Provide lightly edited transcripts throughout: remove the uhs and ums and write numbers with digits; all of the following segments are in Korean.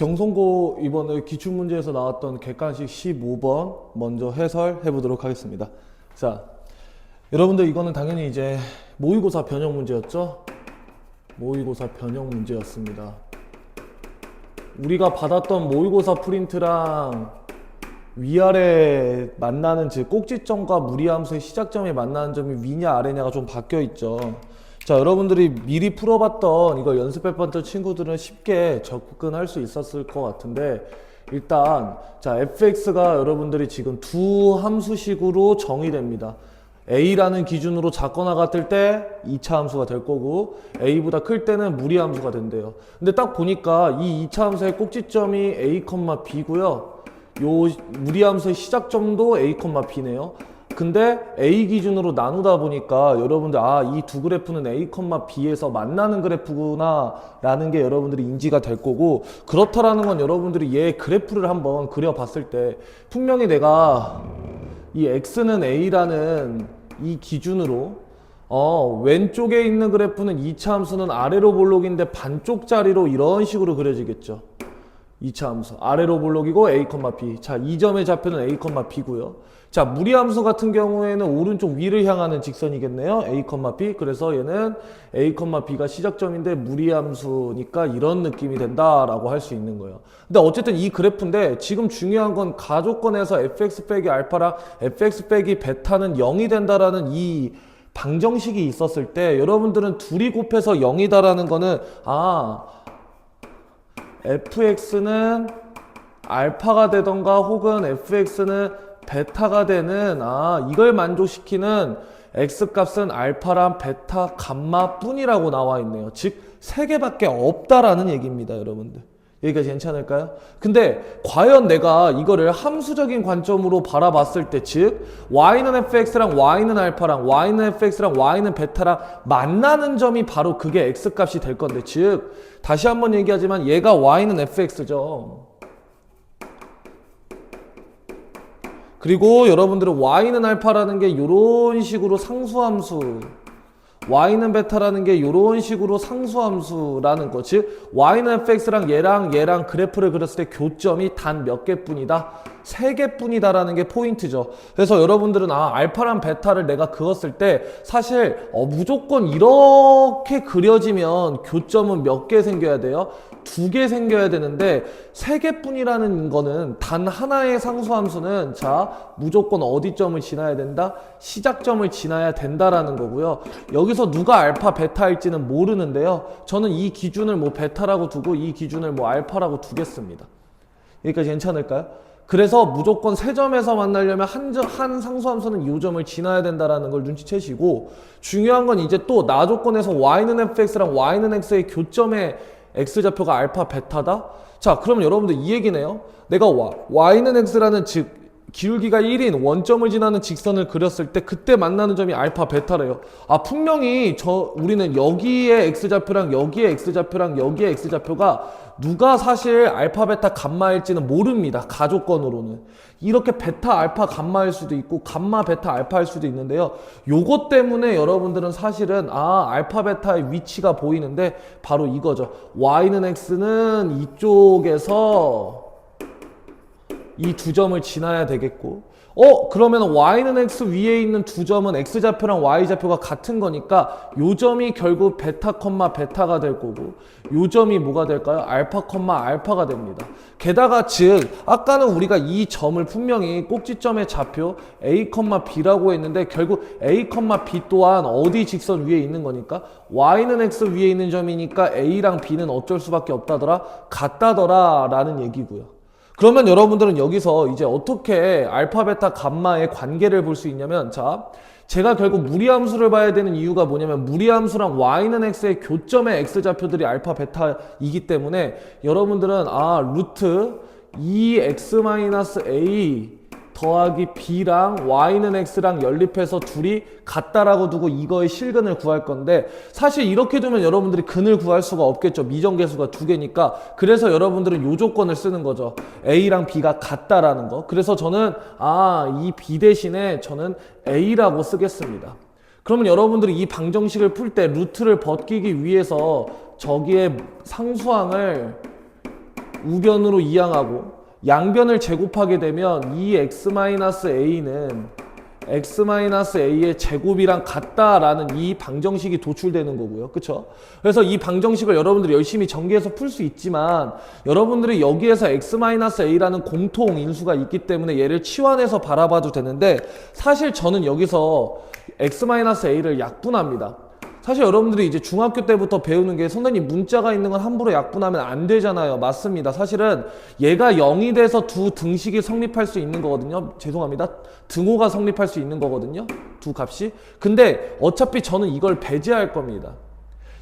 경성고 이번에 기출문제에서 나왔던 객관식 15번 먼저 해설해 보도록 하겠습니다. 자, 여러분들 이거는 당연히 이제 모의고사 변형 문제였죠? 모의고사 변형 문제였습니다. 우리가 받았던 모의고사 프린트랑 위아래 만나는 즉 꼭지점과 무리함수의 시작점이 만나는 점이 위냐 아래냐가 좀 바뀌어 있죠. 자, 여러분들이 미리 풀어봤던 이걸 연습해봤던 친구들은 쉽게 접근할 수 있었을 것 같은데, 일단 자 fx가 여러분들이 지금 두 함수식으로 정의됩니다. a라는 기준으로 작거나 같을 때 2차 함수가 될 거고, a보다 클 때는 무리함수가 된대요. 근데 딱 보니까 이 2차 함수의 꼭지점이 a, b고요. 요 무리함수의 시작점도 a, b네요. 근데 A 기준으로 나누다 보니까 여러분들 이 두 그래프는 A, B에서 만나는 그래프구나 라는 게 여러분들이 인지가 될 거고, 그렇다라는 건 여러분들이 얘 그래프를 한번 그려봤을 때 분명히 내가 이 X는 A라는 이 기준으로 왼쪽에 있는 그래프는 2차 함수는 아래로 볼록인데 반쪽짜리로 이런 식으로 그려지겠죠. 2차 함수 아래로 볼록이고 A, B. 자, 이 점의 좌표는 A, B고요. 자, 무리함수 같은 경우에는 오른쪽 위를 향하는 직선이겠네요. A, B. 그래서 얘는 A, B가 시작점인데 무리함수니까 이런 느낌이 된다라고 할 수 있는 거예요. 근데 어쨌든 이 그래프인데 지금 중요한 건 가조건에서 fx 빼기 알파랑 fx 빼기 베타는 0이 된다라는 이 방정식이 있었을 때 여러분들은 둘이 곱해서 0이다라는 거는 fx는 알파가 되던가 혹은 fx는 베타가 되는 이걸 만족시키는 x값은 알파랑 베타 감마 뿐이라고 나와 있네요. 즉 3개밖에 없다라는 얘기입니다, 여러분들. 여기까지 괜찮을까요? 근데 과연 내가 이거를 함수적인 관점으로 바라봤을 때, 즉 y는 fx랑 y는 알파랑 y는 fx랑 y는 베타랑 만나는 점이 바로 그게 x값이 될 건데, 즉 다시 한번 얘기하지만 얘가 y는 fx죠. 그리고 여러분들은 y는 알파라는 게 이런 식으로 상수함수, y는 베타라는 게 이런 식으로 상수함수라는 거, 즉 y는 fx랑 얘랑 그래프를 그렸을 때 교점이 단 몇 개뿐이다? 3개뿐이다 라는 게 포인트죠. 그래서 여러분들은 알파랑 베타를 내가 그었을 때 사실 무조건 이렇게 그려지면 교점은 몇 개 생겨야 돼요? 2개 생겨야 되는데 3개뿐이라는 거는 단 하나의 상수함수는 무조건 어디 점을 지나야 된다? 시작점을 지나야 된다라는 거고요. 여기서 누가 알파 베타일지는 모르는데요. 저는 이 기준을 베타라고 두고 이 기준을 알파라고 두겠습니다. 여기까지 괜찮을까요? 그래서 무조건 3점에서 만나려면 한 상수함수는 이 점을 지나야 된다라는 걸 눈치채시고, 중요한 건 이제 또 나조건에서 y는 fx랑 y는 x의 교점의 x좌표가 알파 베타다? 자, 그러면 여러분들 이 얘기네요. 내가 y는 x라는 즉 기울기가 1인 원점을 지나는 직선을 그렸을 때 그때 만나는 점이 알파 베타래요. 분명히 우리는 여기에 x좌표랑 여기에 x좌표랑 여기에 x좌표가 누가 사실 알파 베타 감마일지는 모릅니다. 가조건으로는. 이렇게 베타 알파 감마일 수도 있고 감마 베타 알파일 수도 있는데요. 요것 때문에 여러분들은 사실은 알파 베타의 위치가 보이는데 바로 이거죠. y는 x는 이쪽에서 이 두 점을 지나야 되겠고, 그러면 y는 x 위에 있는 두 점은 x좌표랑 y좌표가 같은 거니까 요 점이 결국 베타 베타가 될 거고, 요 점이 뭐가 될까요? 알파 알파가 됩니다. 게다가 즉 아까는 우리가 이 점을 분명히 꼭지점의 좌표 a, b라고 했는데 결국 a, b 또한 어디 직선 위에 있는 거니까 y는 x 위에 있는 점이니까 a랑 b는 어쩔 수밖에 없다더라? 같다더라 라는 얘기고요. 그러면 여러분들은 여기서 이제 어떻게 알파, 베타, 감마의 관계를 볼 수 있냐면, 제가 결국 무리함수를 봐야 되는 이유가 뭐냐면 무리함수랑 y는 x의 교점의 x좌표들이 알파, 베타이기 때문에 여러분들은 루트 2x-a 더하기 b랑 y는 x랑 연립해서 둘이 같다라고 두고 이거의 실근을 구할 건데, 사실 이렇게 두면 여러분들이 근을 구할 수가 없겠죠. 미정계수가 2개니까. 그래서 여러분들은 요 조건을 쓰는 거죠. a랑 b가 같다라는 거. 그래서 저는 이 b 대신에 저는 a라고 쓰겠습니다. 그러면 여러분들이 이 방정식을 풀 때 루트를 벗기기 위해서 저기에 상수항을 우변으로 이항하고 양변을 제곱하게 되면 이 x-a는 x-a의 제곱이랑 같다라는 이 방정식이 도출되는 거고요. 그쵸? 그래서 이 방정식을 여러분들이 열심히 전개해서 풀 수 있지만 여러분들이 여기에서 x-a라는 공통 인수가 있기 때문에 얘를 치환해서 바라봐도 되는데 사실 저는 여기서 x-a를 약분합니다. 사실 여러분들이 이제 중학교 때부터 배우는 게 선생님 문자가 있는 건 함부로 약분하면 안 되잖아요. 맞습니다. 사실은 얘가 0이 돼서 두 등식이 성립할 수 있는 거거든요. 죄송합니다. 등호가 성립할 수 있는 거거든요. 두 값이. 근데 어차피 저는 이걸 배제할 겁니다.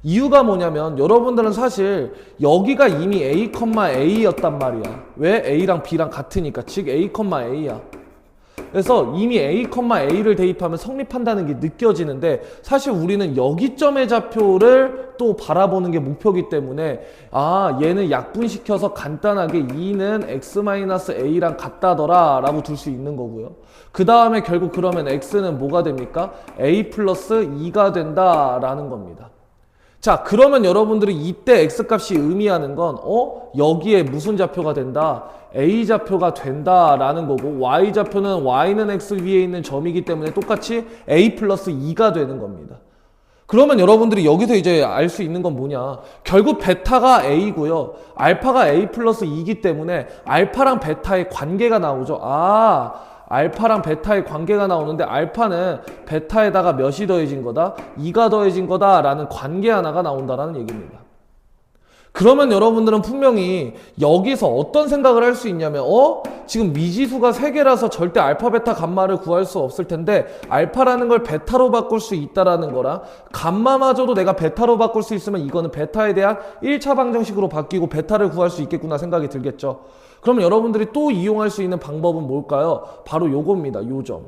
이유가 뭐냐면 여러분들은 사실 여기가 이미 a,a였단 말이야. 왜? a랑 b랑 같으니까. 즉 a,a야. 그래서 이미 a,a를 대입하면 성립한다는 게 느껴지는데 사실 우리는 여기점의 좌표를 또 바라보는 게 목표이기 때문에 아 얘는 약분시켜서 간단하게 2는 x-a랑 같다더라 라고 둘 수 있는 거고요. 그 다음에 결국 그러면 x는 뭐가 됩니까? a 플러스 2가 된다라는 겁니다. 자 그러면 여러분들이 이때 x값이 의미하는 건 여기에 무슨 좌표가 된다? a좌표가 된다라는 거고 y좌표는 y는 x 위에 있는 점이기 때문에 똑같이 a 플러스 2가 되는 겁니다. 그러면 여러분들이 여기서 이제 알 수 있는 건 뭐냐? 결국 베타가 a고요. 알파가 a 플러스 2이기 때문에 알파랑 베타의 관계가 나오죠. 알파랑 베타의 관계가 나오는데 알파는 베타에다가 몇이 더해진 거다? 2가 더해진 거다 라는 관계 하나가 나온다라는 얘기입니다. 그러면 여러분들은 분명히 여기서 어떤 생각을 할 수 있냐면 지금 미지수가 3개라서 절대 알파, 베타, 감마를 구할 수 없을 텐데 알파라는 걸 베타로 바꿀 수 있다라는 거랑 감마마저도 내가 베타로 바꿀 수 있으면 이거는 베타에 대한 1차 방정식으로 바뀌고 베타를 구할 수 있겠구나 생각이 들겠죠. 그럼 여러분들이 또 이용할 수 있는 방법은 뭘까요? 바로 요겁니다. 요점.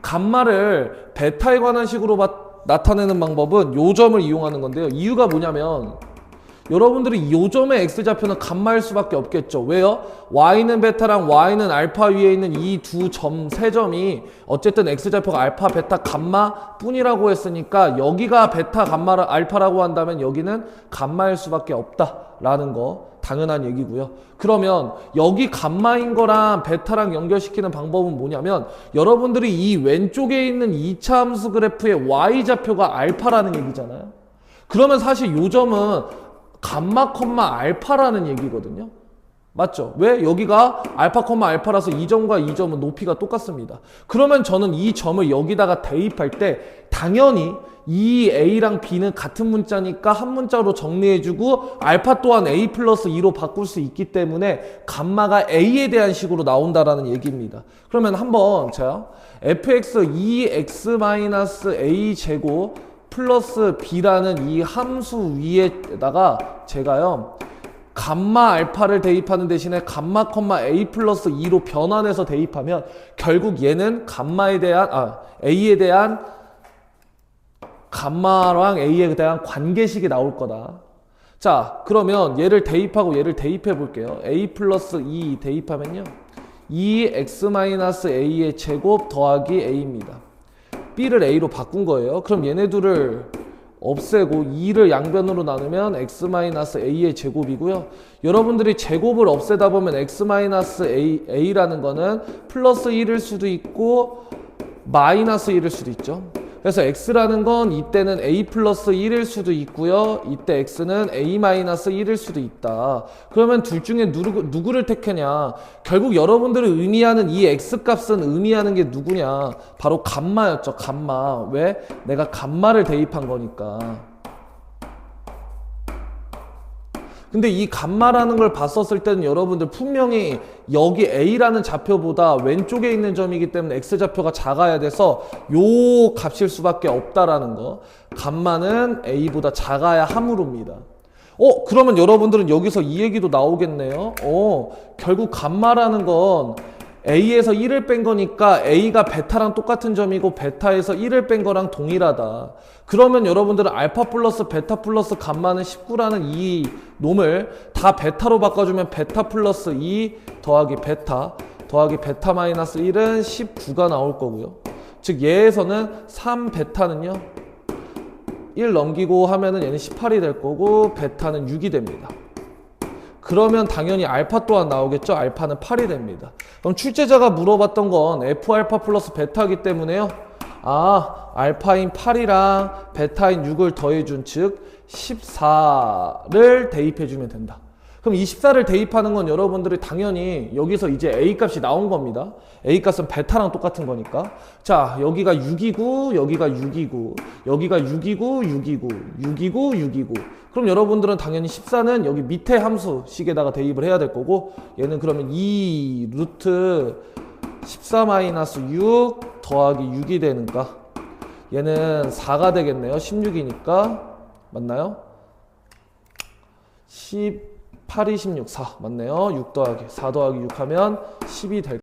감마를 베타에 관한 식으로 나타내는 방법은 요점을 이용하는 건데요. 이유가 뭐냐면 여러분들이 이 요점의 x좌표는 감마일 수밖에 없겠죠. 왜요? y는 베타랑 y는 알파 위에 있는 이 두 점, 세 점이 어쨌든 x좌표가 알파, 베타, 감마 뿐이라고 했으니까 여기가 베타, 감마, 알파라고 한다면 여기는 감마일 수밖에 없다라는 거 당연한 얘기고요. 그러면 여기 감마인 거랑 베타랑 연결시키는 방법은 뭐냐면 여러분들이 이 왼쪽에 있는 2차 함수 그래프의 y좌표가 알파라는 얘기잖아요. 그러면 사실 요점은 감마, 알파라는 얘기거든요. 맞죠? 왜? 여기가 알파, 알파라서 이 점과 이 점은 높이가 똑같습니다. 그러면 저는 이 점을 여기다가 대입할 때 당연히 이 a랑 b는 같은 문자니까 한 문자로 정리해주고 알파 또한 a 플러스 2로 바꿀 수 있기 때문에 감마가 a에 대한 식으로 나온다라는 얘기입니다. 그러면 한번 제가 fx 2x-a 제곱 플러스 b라는 이 함수 위에다가 제가요 감마 알파를 대입하는 대신에 감마 a 플러스 2로 변환해서 대입하면 결국 얘는 감마에 대한 a에 대한 감마랑 a에 대한 관계식이 나올 거다. 자 그러면 얘를 대입하고 얘를 대입해 볼게요. a 플러스 2 대입하면요 2x-a의 제곱 더하기 a입니다. b를 a로 바꾼 거예요. 그럼 얘네 둘을 없애고 2를 양변으로 나누면 x-a의 제곱이고요. 여러분들이 제곱을 없애다 보면 x-a라는 거는 플러스 1일 수도 있고 마이너스 1일 수도 있죠. 그래서 x라는 건 이때는 a 플러스 1일 수도 있고요. 이때 x는 a 마이너스 1일 수도 있다. 그러면 둘 중에 누구를 택하냐? 결국 여러분들이 의미하는 이 x값은 의미하는 게 누구냐? 바로 감마였죠. 감마. 왜? 내가 감마를 대입한 거니까. 근데 이 감마라는 걸 봤었을 때는 여러분들 분명히 여기 a라는 좌표보다 왼쪽에 있는 점이기 때문에 x좌표가 작아야 돼서 요 값일 수밖에 없다라는 거. 감마는 a보다 작아야 함으로입니다. 그러면 여러분들은 여기서 이 얘기도 나오겠네요. 결국 감마라는 건 a에서 1을 뺀 거니까 a가 베타랑 똑같은 점이고 베타에서 1을 뺀 거랑 동일하다. 그러면 여러분들은 알파 플러스 베타 플러스 감마는 19라는 이 놈을 다 베타로 바꿔주면 베타 플러스 2 더하기 베타 마이너스 1은 19가 나올 거고요. 즉 얘에서는 3베타는요 1 넘기고 하면은 얘는 18이 될 거고 베타는 6이 됩니다. 그러면 당연히 알파 또한 나오겠죠. 알파는 8이 됩니다. 그럼 출제자가 물어봤던 건 F알파 플러스 베타이기 때문에요. 아, 알파인 8이랑 베타인 6을 더해준 즉 14를 대입해주면 된다. 그럼 이 14를 대입하는 건 여러분들이 당연히 여기서 이제 A 값이 나온 겁니다. A 값은 베타랑 똑같은 거니까. 자, 여기가 6이고, 여기가 6이고, 여기가 6이고, 6이고, 6이고, 6이고. 그럼 여러분들은 당연히 14는 여기 밑에 함수 식에다가 대입을 해야 될 거고, 얘는 그러면 2 루트 14-6 더하기 6이 되는가? 얘는 4가 되겠네요. 16이니까. 맞나요? 18, 26, 4. 맞네요. 6 더하기 4 더하기 6 하면 10이 될